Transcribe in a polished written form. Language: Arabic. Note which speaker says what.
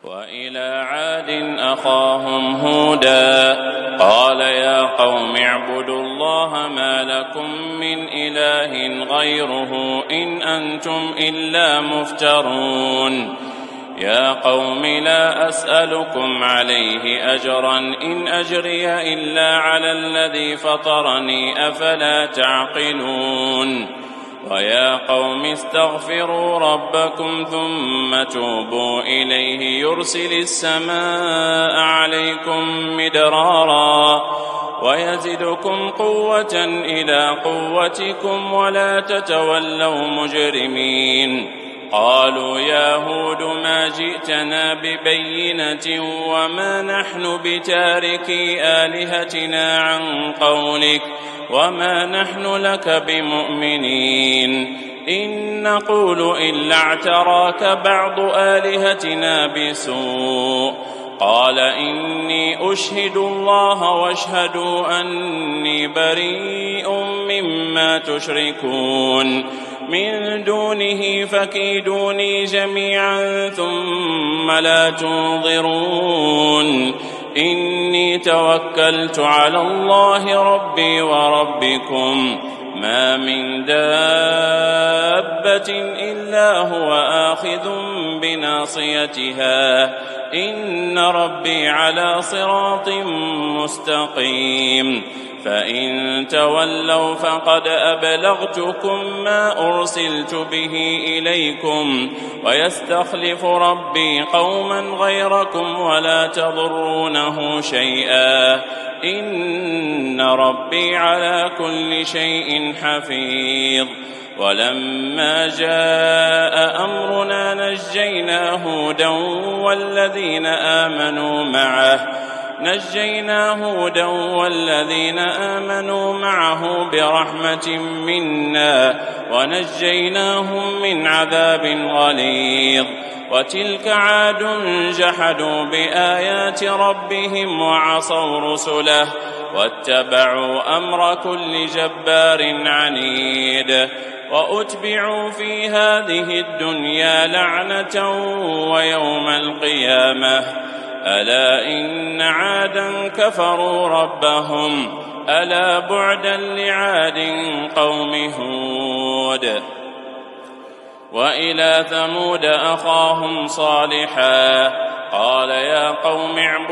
Speaker 1: وإلى عاد أخاهم هودا قال يا قوم اعبدوا الله ما لكم من إله غيره إن أنتم إلا مفترون يا قوم لا أسألكم عليه أجرا إن أجري إلا على الذي فطرني أفلا تعقلون ويا قوم استغفروا ربكم ثم توبوا إليه يرسل السماء عليكم مدرارا ويزدكم قوة إلى قوتكم ولا تتولوا مجرمين قالوا يا هود ما جئتنا ببينة وما نحن بتاركي آلهتنا عن قولك وما نحن لك بمؤمنين إن نقول إلا اعتراك بعض آلهتنا بسوء قال إني أشهد الله واشهدوا أني بريء مما تشركون من دونه فكيدوني جميعا ثم لا تنظرون إني توكلت على الله ربي وربكم ما من دابة إلا هو آخذ بناصيتها إن ربي على صراط مستقيم فإن تولوا فقد أبلغتكم ما أرسلت به إليكم ويستخلف ربي قوما غيركم ولا تضرونه شيئا إن ربي على كل شيء حفيظ ولما جاء أمرنا نجينا هودا والذين آمنوا معه برحمة منا ونجيناهم من عذاب غليظ وتلك عاد جحدوا بآيات ربهم وعصوا رسله واتبعوا أمر كل جبار عنيد وأتبعوا في هذه الدنيا لعنة ويوم القيامة ألا إن عادا كفروا ربهم ألا بعدا لعاد قوم هود وإلى ثمود أخاهم صالحا قال يا قوم اعبدوا